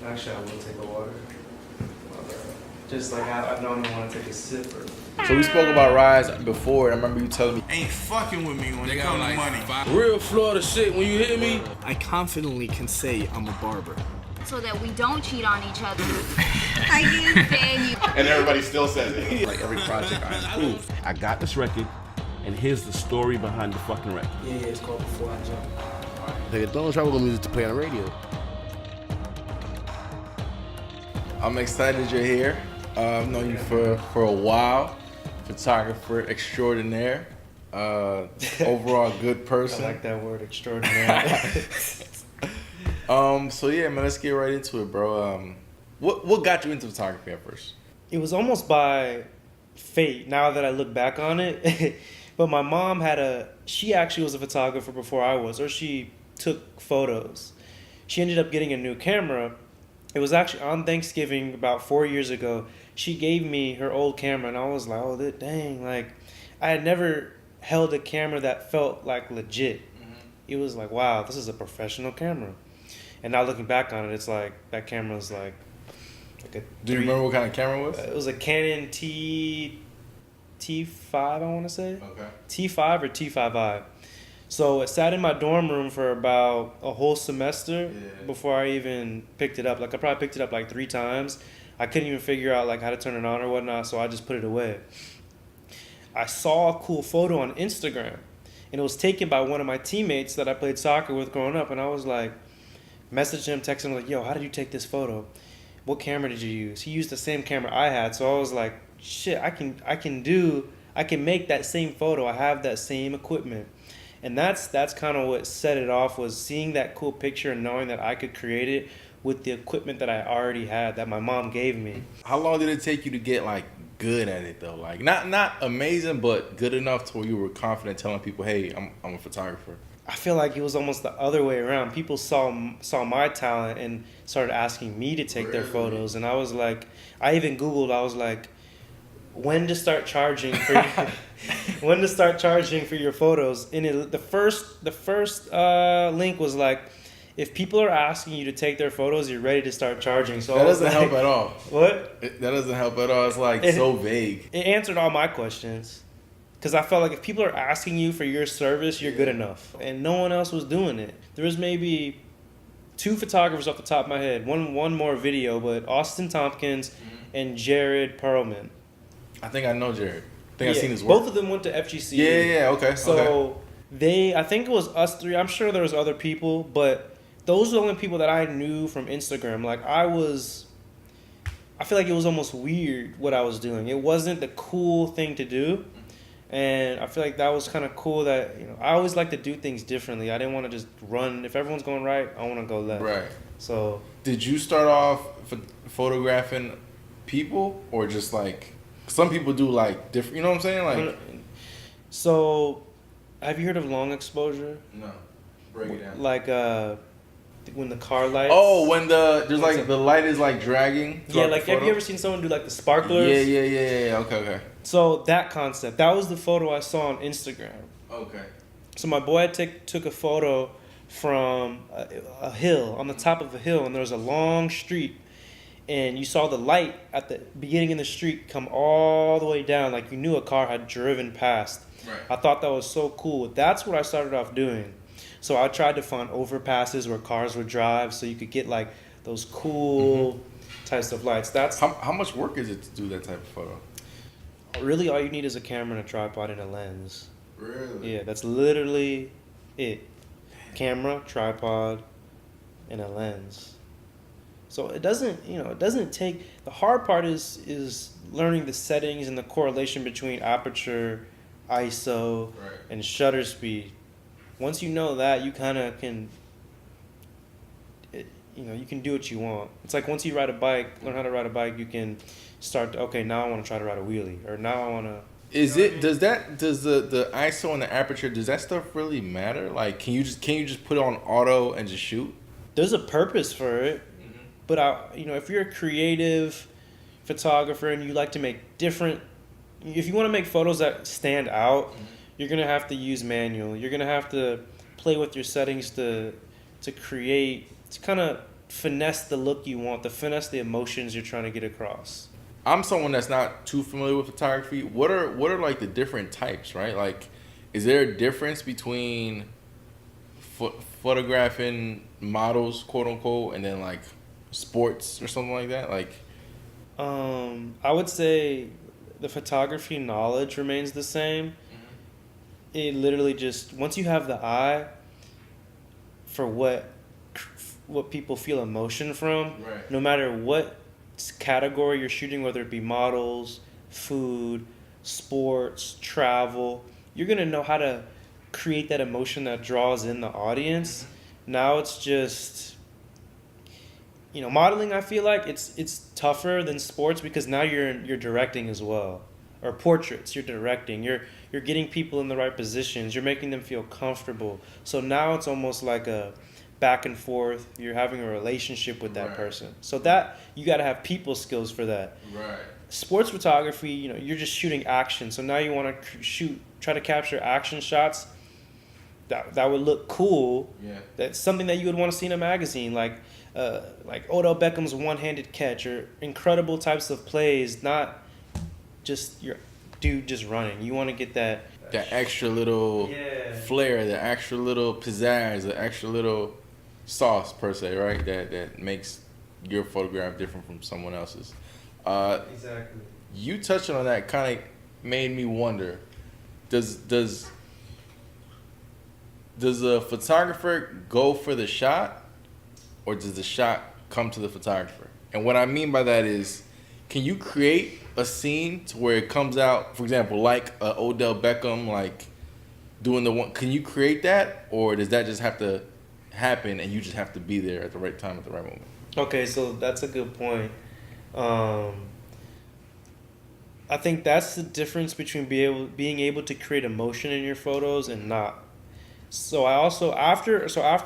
Actually, I will take a water. Just like I don't want to take a sip. So we spoke about rides before, and I remember you telling me, ain't fucking with me when they come to money. Real Florida shit, when you hear me. I confidently can say I'm a barber. So that we don't cheat on each other. I can't stand you. And everybody still says it. Like every project I do. I got this record, and here's the story behind the fucking record. Yeah, it's called Before I Jump. Nigga, don't try with music to play on the radio. I'm excited you're here. I've known you for a while. Photographer extraordinaire. Overall good person. I like that word, extraordinary. So yeah, man, let's get right into it, bro. What got you into photography at first? It was almost by fate now that I look back on it. But my mom she actually was a photographer before I was, or she took photos. She ended up getting a new camera. It was actually on Thanksgiving about 4 years ago. She gave me her old camera, and I was like, oh, dang. Like, I had never held a camera that felt like legit. Mm-hmm. It was like, wow, this is a professional camera. And now looking back on it, it's like, that camera was like a Do you remember what kind of camera it was? It was a Canon T5, I want to say. Okay. T5 or T5i. So it sat in my dorm room for about a whole semester before I even picked it up. Like I probably picked it up like 3 times. I couldn't even figure out like how to turn it on or whatnot, so I just put it away. I saw a cool photo on Instagram, and it was taken by one of my teammates that I played soccer with growing up, and I was like, messaged him, texted him like, yo, how did you take this photo? What camera did you use? He used the same camera I had, so I was like, shit, I can make that same photo. I have that same equipment. And that's kind of what set it off, was seeing that cool picture and knowing that I could create it with the equipment that I already had, that my mom gave me. How long did it take you to get like good at it though? Like not amazing, but good enough to where you were confident telling people, hey, I'm a photographer. I feel like it was almost the other way around. People saw my talent and started asking me to take their photos, and I was like, I even Googled. I was like, when to start charging for your photos. And the first link was like, if people are asking you to take their photos, you're ready to start charging. So that doesn't help at all. What? That doesn't help at all. It's like so vague. It answered all my questions. Because I felt like if people are asking you for your service, you're good enough. And no one else was doing it. There was maybe 2 photographers off the top of my head. One more video, but Austin Tompkins and Jared Perlman. I think I know Jared. I've seen his work. Both of them went to FGC. Yeah, okay. So I think it was us 3. I'm sure there was other people, but those are the only people that I knew from Instagram. Like I feel like it was almost weird what I was doing. It wasn't the cool thing to do. And I feel like that was kind of cool that, I always like to do things differently. I didn't want to just run. If everyone's going right, I want to go left. Right. So. Did you start off photographing people, or just like, some people do like different, you know what I'm saying? Like. So, have you heard of long exposure? No. Break it down. Like, when the car lights. Oh, when the light is like dragging. Yeah, like have you ever seen someone do like the sparklers? Yeah. Okay. So that concept, that was the photo I saw on Instagram. Okay. So my boy took a photo from a hill, on the top of a hill, and there was a long street, and you saw the light at the beginning of the street come all the way down, like you knew a car had driven past. Right. I thought that was so cool. That's what I started off doing. So I tried to find overpasses where cars would drive, so you could get like those cool types of lights. That's how much work is it to do that type of photo? Really, all you need is a camera and a tripod and a lens. Really? Yeah, that's literally it. Camera, tripod, and a lens. So it doesn't take. The hard part is learning the settings and the correlation between aperture, ISO, and shutter speed. Once you know that, you kind of can. You can do what you want. It's like once you learn how to ride a bike, you can start. Now I want to try to ride a wheelie, or now I want to. Does the ISO and the aperture, does that stuff really matter? Like, can you just put it on auto and just shoot? There's a purpose for it, but if you're a creative photographer and you like to make different, if you want to make photos that stand out, you're gonna have to use manual. You're gonna have to play with your settings to create, to kind of finesse the look you want, to finesse the emotions you're trying to get across. I'm someone that's not too familiar with photography. What are like the different types, right? Like, is there a difference between photographing models, quote unquote, and then like sports or something like that? Like, I would say the photography knowledge remains the same. It literally just, once you have the eye for what people feel emotion from, right. No matter what category you're shooting, whether it be models, food, sports, travel, you're gonna know how to create that emotion that draws in the audience. Now it's just, modeling, I feel like it's tougher than sports because now you're directing as well. Or portraits, you're directing, you're getting people in the right positions, you're making them feel comfortable. So now it's almost like a back and forth, you're having a relationship with that person. So that, you got to have people skills for that. Right. Sports photography, you're just shooting action. So now you want to try to capture action shots that would look cool. Yeah. That's something that you would want to see in a magazine, like Odell Beckham's one-handed catch, or incredible types of plays, not just your dude just running. You want to get that extra little flair, the extra little pizzazz, the extra little sauce per se, right? That makes your photograph different from someone else's. Exactly. You touching on that kind of made me wonder: does a photographer go for the shot, or does the shot come to the photographer? And what I mean by that is, can you create a scene to where it comes out, for example, like Odell Beckham, like doing the one? Can you create that, or does that just have to happen and you just have to be there at the right time at the right moment? Okay, so that's a good point. I think that's the difference between being able to create emotion in your photos and not. So after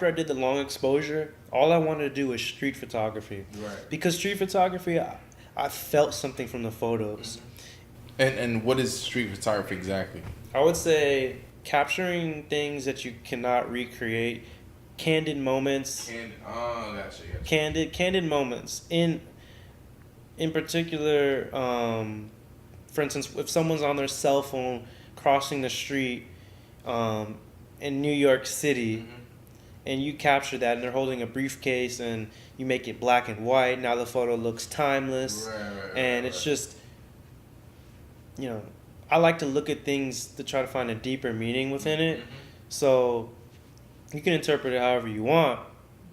I did the long exposure, all I wanted to do was street photography. Right. Because street photography, I felt something from the photos. And what is street photography exactly? I would say capturing things that you cannot recreate, candid moments. Gotcha. Candid moments. In particular, for instance, if someone's on their cell phone crossing the street in New York City, and you capture that, and they're holding a briefcase, and you make it black and white. Now the photo looks timeless, and it's just, I like to look at things to try to find a deeper meaning within it. So you can interpret it however you want.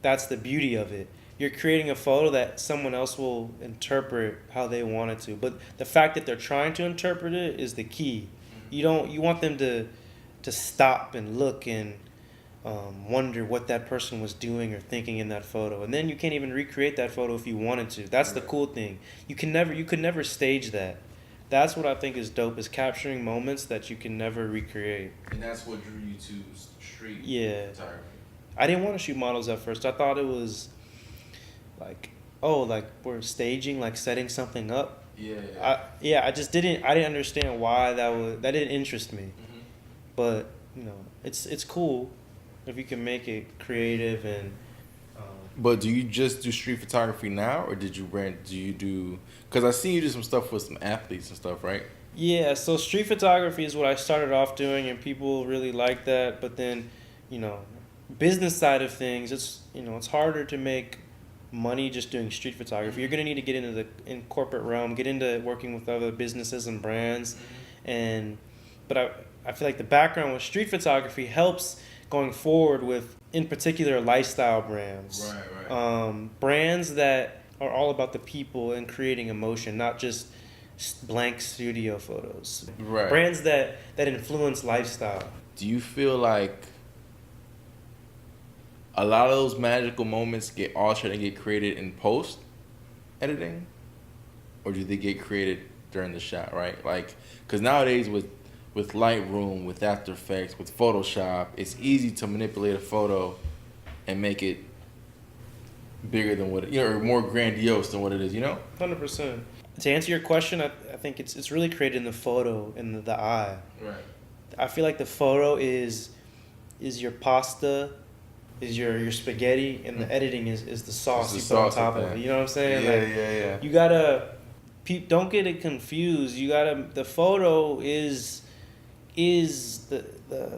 That's the beauty of it. You're creating a photo that someone else will interpret how they want it to. But the fact that they're trying to interpret it is the key. You want them to stop and look and wonder what that person was doing or thinking in that photo. And then you can't even recreate that photo if you wanted to. That's the cool thing. You could never stage that. That's what I think is dope, is capturing moments that you can never recreate. And that's what drew you to street photography. I didn't want to shoot models at first. I thought it was like we're staging, like setting something up. I just didn't understand why that didn't interest me. But it's cool if you can make it creative and. But do you just do street photography now, or do you do? Because I see you do some stuff with some athletes and stuff, right? Yeah, so street photography is what I started off doing, and people really like that. But then, business side of things, it's harder to make money just doing street photography. You're gonna need to get into the corporate realm, get into working with other businesses and brands, but I feel like the background with street photography helps going forward with, in particular, lifestyle brands. Right. Brands that are all about the people and creating emotion, not just blank studio photos. Right. Brands that influence lifestyle. Do you feel like a lot of those magical moments get altered and get created in post editing, or do they get created during the shot? Right, like, because nowadays with Lightroom, with After Effects, with Photoshop, it's easy to manipulate a photo and make it bigger than what or more grandiose than what it is. 100%. To answer your question, I think it's really created in the photo, in the eye. Right. I feel like the photo is your pasta is your spaghetti, and the editing is the sauce the you put on sauce top of of that. it. You know what I'm saying? Yeah. You gotta, don't get it confused. You gotta, the photo is the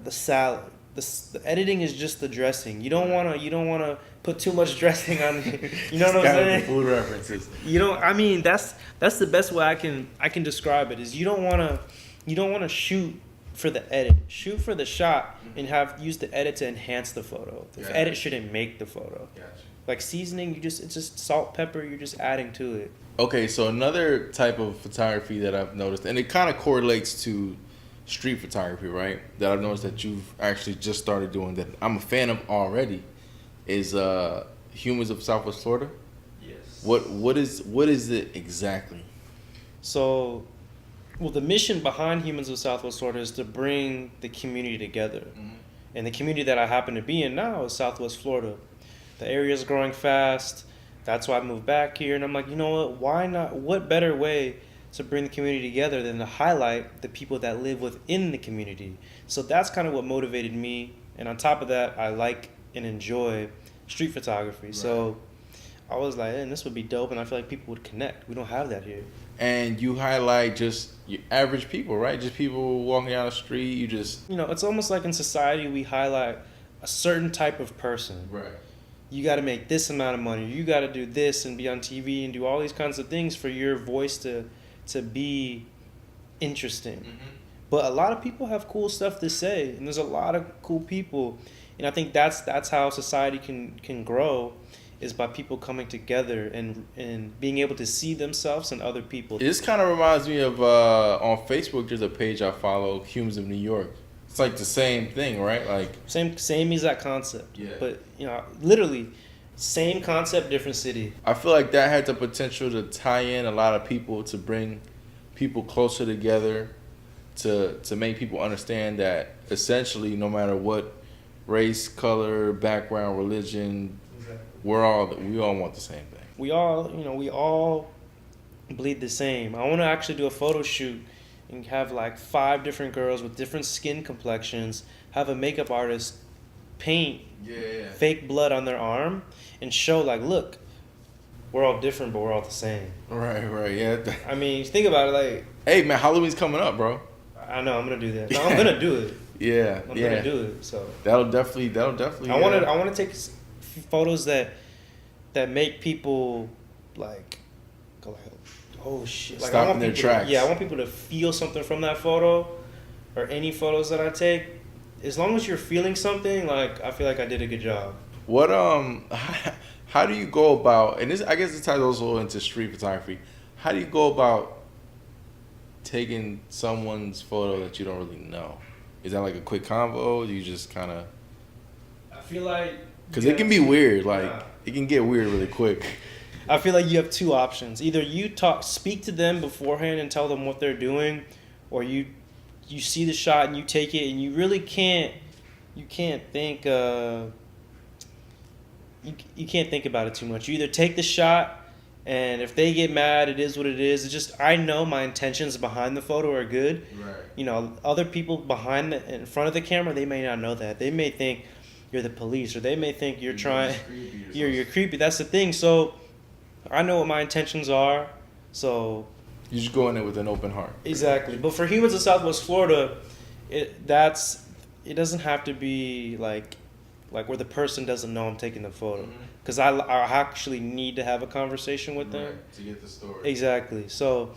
salad. The editing is just the dressing. You don't wanna put too much dressing on it. You know what I'm saying? Food references. You know, I mean, that's the best way I can describe it. Is you don't wanna shoot for the edit. Shoot for the shot and use the edit to enhance the photo. The edit shouldn't make the photo. Gotcha. Like seasoning, it's just salt, pepper. You're just adding to it. Okay, so another type of photography that I've noticed, and it kind of correlates to street photography, right? That I've noticed that you've actually just started doing that I'm a fan of already, is Humans of Southwest Florida. Yes. What is it exactly? So, well, the mission behind Humans of Southwest Florida is to bring the community together. Mm-hmm. And the community that I happen to be in now is Southwest Florida. The area is growing fast. That's why I moved back here. And I'm like, you know what? Why not? What better way to bring the community together than to highlight the people that live within the community? So that's kind of what motivated me. And on top of that, I like and enjoy street photography. Right. So I was like, and this would be dope. And I feel like people would connect. We don't have that here. And you highlight just your average people, right? Just people walking down the street. You just... it's almost like in society we highlight a certain type of person. Right. You got to make this amount of money. You got to do this and be on TV and do all these kinds of things for your voice to be interesting. Mm-hmm. But a lot of people have cool stuff to say, and there's a lot of cool people. And I think that's how society can grow, is by people coming together and being able to see themselves and other people. This kind of reminds me of on Facebook. There's a page I follow, Humans of New York. It's like the same thing, right? Like same exact concept. Yeah. But literally, same concept, different city. I feel like that had the potential to tie in a lot of people, to bring people closer together, to make people understand that essentially, no matter what race, color, background, religion, we all want the same thing. We all bleed the same. I want to actually do a photo shoot and have like 5 different girls with different skin complexions, have a makeup artist paint fake blood on their arm and show like, look, we're all different, but we're all the same. Right, yeah. I mean, think about it, like, hey man, Halloween's coming up, bro. I know, I'm gonna do that. No, I'm gonna do it. Yeah, I'm gonna do it. So that'll definitely. I want to take photos that make people like go like, oh shit, like, stop in their tracks. I want people to feel something from that photo, or any photos that I take. As long as you're feeling something, like, I feel like I did a good job. What how do you go about, and this, I guess this ties also into street photography, how do you go about taking someone's photo that you don't really know? Is that like a quick convo? Do you just kind of... I feel like... Because it can be weird, like, it can get weird really quick. I feel like you have 2 options. Either you speak to them beforehand and tell them what they're doing, or you see the shot and you take it, and you really can't think you can't think about it too much. You either take the shot, and if they get mad, it is what it is. It's just, I know my intentions behind the photo are good. Right. Other people in front of the camera, they may not know that. They may think you're the police, or they may think you're creepy. That's the thing. So I know what my intentions are. So you just go in there with an open heart. Exactly. But for Humans of Southwest Florida, it doesn't have to be like where the person doesn't know I'm taking the photo, because I actually need to have a conversation with them to get the story. Exactly. So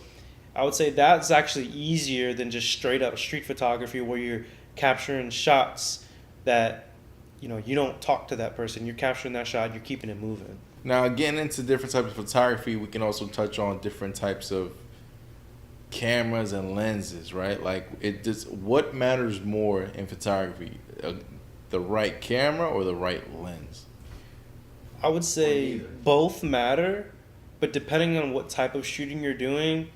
I would say that's actually easier than just straight up street photography, where you're capturing shots that you don't talk to that person. You're capturing that shot, you're keeping it moving. Now, getting into different types of photography, we can also touch on different types of cameras and lenses, right? Like, what matters more in photography, the right camera or the right lens? I would say both matter, but depending on what type of shooting you're doing,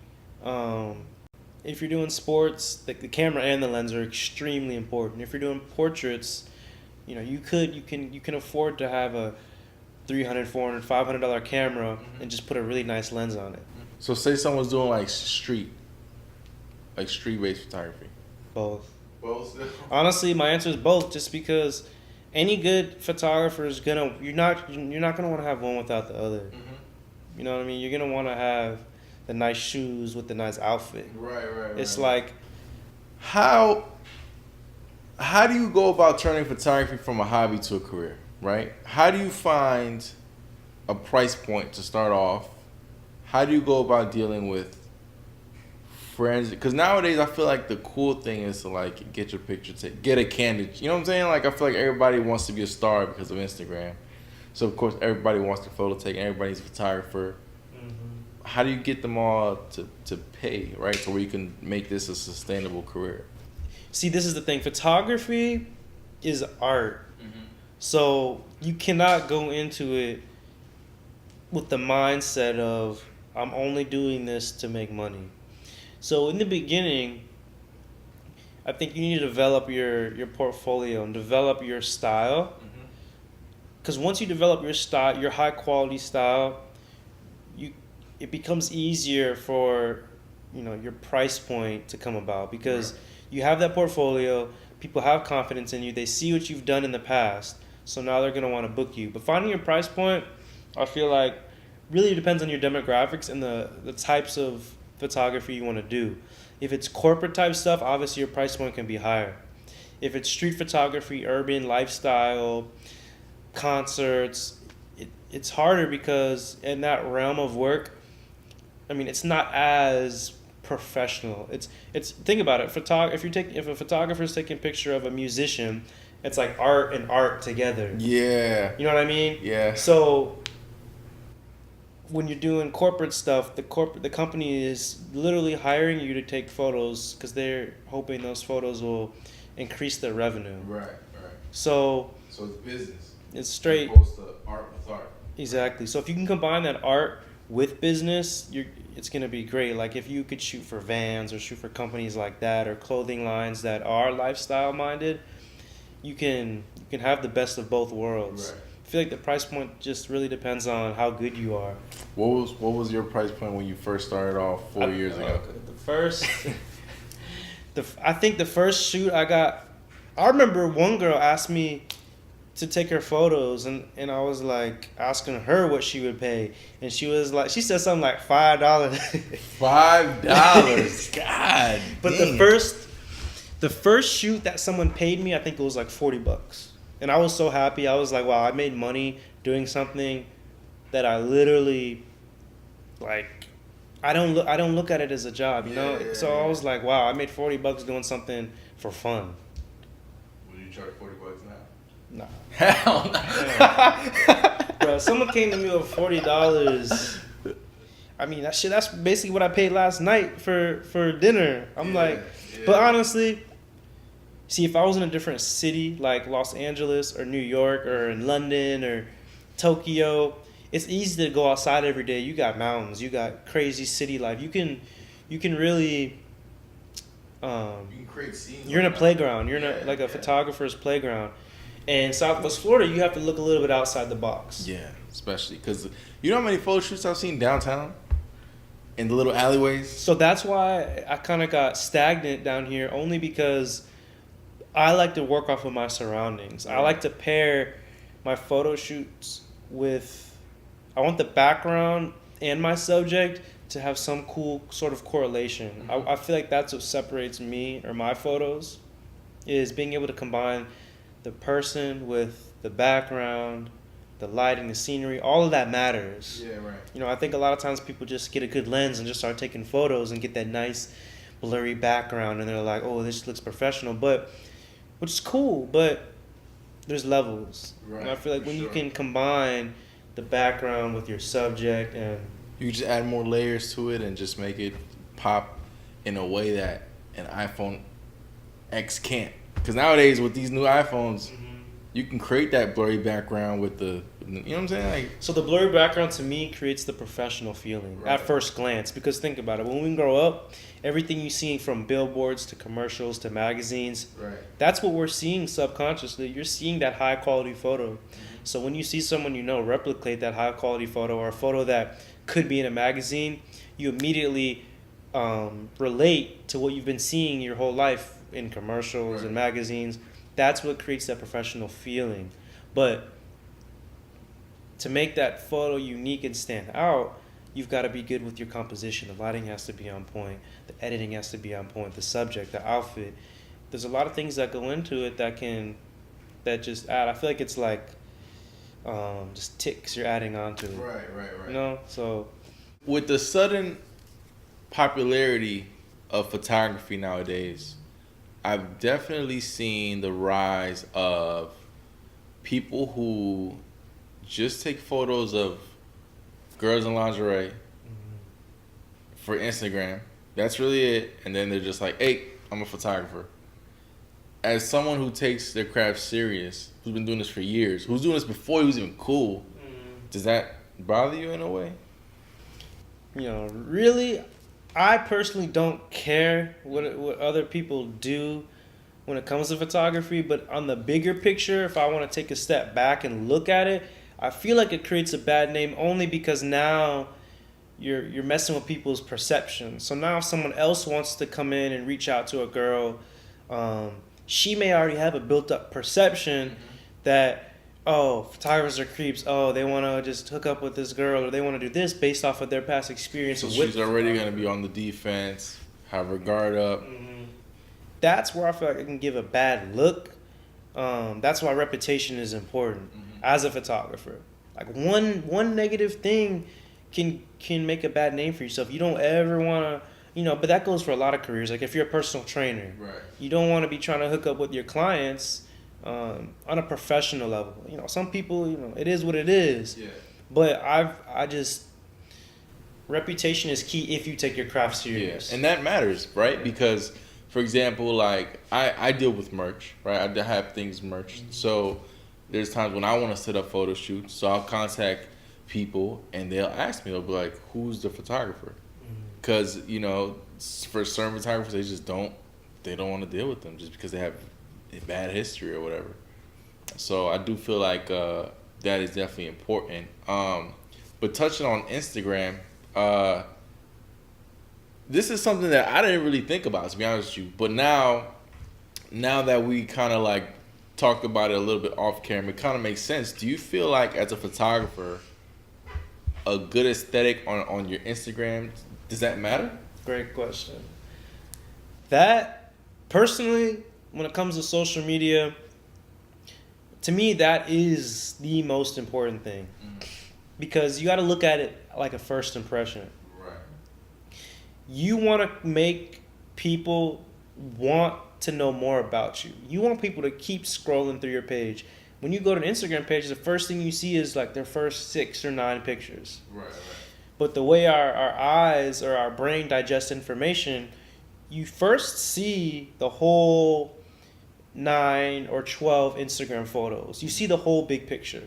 if you're doing sports, the camera and the lens are extremely important. If you're doing portraits, you can afford to have a $300, $400, $500 camera and just put a really nice lens on it. So say someone's doing like street-based photography. Both. Honestly, my answer is both, just because any good photographer is you're not gonna want to have one without the other. You know what I mean? You're gonna want to have the nice shoes with the nice outfit. Right. It's like, how do you go about turning photography from a hobby to a career, right? How do you find a price point to start off? How do you go about dealing with friends? Because nowadays I feel like the cool thing is to like get your picture taken, get a candid. You know what I'm saying? Like I feel like everybody wants to be a star because of Instagram. So of course everybody wants their photo taken. Everybody's a photographer. How do you get them all to pay, right? So where you can make this a sustainable career. see, this is the thing. Photography is art. So you cannot go into it with the mindset of I'm only doing this to make money. So in the beginning, I think you need to develop your portfolio and develop your style. Because once you develop your style, your high quality style, it becomes easier for your price point to come about because you have that portfolio. People have confidence in you. They see what you've done in the past, so now they're gonna want to book you. But finding your price point, I feel like, really depends on your demographics and the types of photography you want to do. If it's corporate type stuff, obviously your price point can be higher. If it's street photography, urban, lifestyle, concerts, it's harder because in that realm of work, I mean, it's not as professional. It's think about it. If a photographer is taking a picture of a musician, it's like art and art together. Yeah. You know what I mean? Yeah. So when you're doing corporate stuff, the company is literally hiring you to take photos because they're hoping those photos will increase their revenue. Right. So it's business. It's straight. As opposed to art with art. Exactly. So if you can combine that art with business, it's gonna be great. Like if you could shoot for Vans or shoot for companies like that or clothing lines that are lifestyle minded, you can have the best of both worlds. Right. I feel like the price point just really depends on how good you are. What was your price point when you first started off 4 years ago? I think the first shoot I remember one girl asked me to take her photos and I was like asking her what she would pay and she said something like $5. $5. God. But dang. the first shoot that someone paid me, I think it was like $40. And I was so happy. I was like, wow, I made money doing something that I literally like. I don't look at it as a job, you know. So I was like, wow, I made $40 doing something for fun. Would you charge $40 now? Nah. Hell no. Bro, someone came to me with $40. I mean, that's basically what I paid last night for dinner. But honestly, see, if I was in a different city like Los Angeles or New York or in London or Tokyo, it's easy to go outside every day. You got mountains, you got crazy city life. You can really you can create scenes. you're in a playground. You're in a photographer's playground. And Southwest Florida, you have to look a little bit outside the box. Yeah, especially because you know how many photo shoots I've seen downtown in the little alleyways. So that's why I kind of got stagnant down here, only because I like to work off of my surroundings. I like to pair my photo shoots with, I want the background and my subject to have some cool sort of correlation. I feel like that's what separates me or my photos, is being able to combine the person with the background, the lighting, the scenery. All of that matters. Yeah, right. You know, I think a lot of times people just get a good lens and just start taking photos and get that nice blurry background and they're like, oh, this looks professional, which is cool, but there's levels. Right, and I feel like when you sure. can combine the background with your subject and You just add more layers to it and just make it pop in a way that an iPhone X can't. Because nowadays with these new iPhones, you can create that blurry background with the, you know what I'm saying? Like, so the blurry background to me creates the professional feeling Right. at first glance. Because think about it, when we grow up, everything you see from billboards to commercials to magazines, right. that's what we're seeing subconsciously. You're seeing that high quality photo. So when you see someone replicate that high quality photo or a photo that could be in a magazine, you immediately relate to what you've been seeing your whole life in commercials Right. and magazines. That's what creates that professional feeling. But to make that photo unique and stand out, you've got to be good with your composition. The lighting has to be on point. The editing has to be on point. The subject, the outfit. There's a lot of things that go into it that just add. I feel like it's like just ticks you're adding onto it. Right. You know? So With the sudden popularity of photography nowadays, I've definitely seen the rise of people who just take photos of girls in lingerie for Instagram. That's really it. And then they're just like, hey, I'm a photographer. As someone who takes their craft serious, who's been doing this for years, who's doing this before he was even cool, does that bother you in a way? you know, really, I personally don't care what other people do when it comes to photography, but on the bigger picture, if I want to take a step back and look at it, I feel like it creates a bad name only because now you're messing with people's perception. So now if someone else wants to come in and reach out to a girl, she may already have a built-up perception that, oh, photographers are creeps. Oh, they want to just hook up with this girl, or they want to do this based off of their past experience. So she's already going to be on the defense, have her guard up. That's where I feel like it can give a bad look. That's why reputation is important as a photographer. Like one negative thing can make a bad name for yourself. You don't ever want to, but that goes for a lot of careers. Like if you're a personal trainer, Right. You don't want to be trying to hook up with your clients on a professional level. Some people, it is what it is. Yeah. But reputation is key if you take your craft serious. Yeah, and that matters, right? Because, for example, like I deal with merch, right? I have things merched. So there's times when I want to set up photo shoots. So I'll contact people and they'll ask me, they'll be like, who's the photographer? Because, for certain photographers, they don't want to deal with them just because they have a bad history or whatever. So I do feel like that is definitely important. But touching on Instagram, this is something that I didn't really think about, to be honest with you. But now that we kind of like talked about it a little bit off camera, it kind of makes sense. Do you feel like as a photographer, a good aesthetic on your Instagram, does that matter? Great question. That, personally, when it comes to social media, to me, that is the most important thing. Because you got to look at it like a first impression. Right. You want to make people want to know more about you. You want people to keep scrolling through your page. When you go to an Instagram page, the first thing you see is like their first 6 or 9 pictures. Right. But the way our eyes or our brain digest information, you first see the whole 9 or 12 Instagram photos. You see the whole big picture.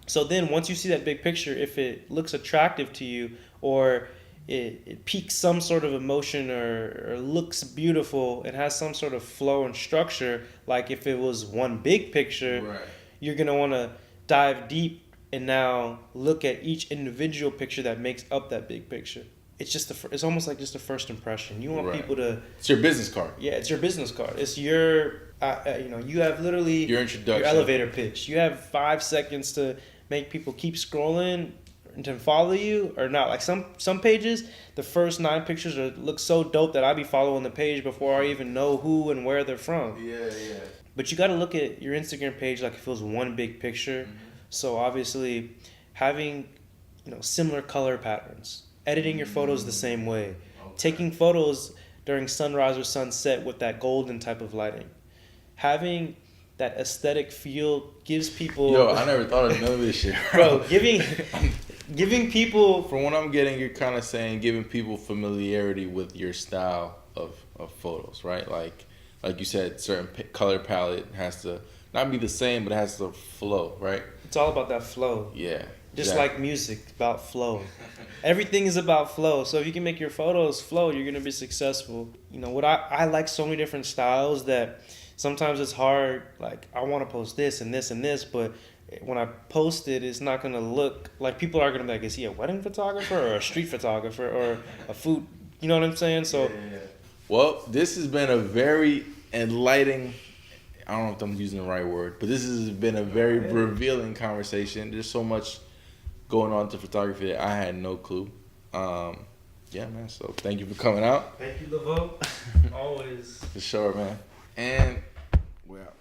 So then once you see that big picture, if it looks attractive to you or it piques some sort of emotion or looks beautiful, it has some sort of flow and structure, like if it was one big picture, Right. You're going to want to dive deep and now look at each individual picture that makes up that big picture. It's almost like just a first impression. You want Right. people to... It's your business card. Yeah, it's your business card. It's your, you have literally... Your introduction. Your elevator pitch. You have 5 seconds to make people keep scrolling and to follow you or not. Like some pages, the first 9 pictures look so dope that I'd be following the page before I even know who and where they're from. Yeah. But you got to look at your Instagram page like if it was one big picture. So obviously having, similar color patterns. Editing your photos the same way. Okay. Taking photos during sunrise or sunset with that golden type of lighting. Having that aesthetic feel gives people... Yo, I never thought of none of this shit. Bro, giving people... From what I'm getting, you're kind of saying giving people familiarity with your style of photos, right? Like you said, certain color palette has to not be the same, but it has to flow, right? It's all about that flow. Yeah. Just like music, about flow. Everything is about flow. So if you can make your photos flow, you're going to be successful. What I like so many different styles that sometimes it's hard. Like, I want to post this and this and this, but when I post it, it's not going to look like people are going to be like, is he a wedding photographer or a street photographer or a food? You know what I'm saying? So, Well, this has been a very enlightening I don't know if I'm using the right word, but this has been a very revealing conversation. There's so much going on to photography that I had no clue. Yeah, man. So thank you for coming out. Thank you, Lavo. Always. For sure, man. And we're out.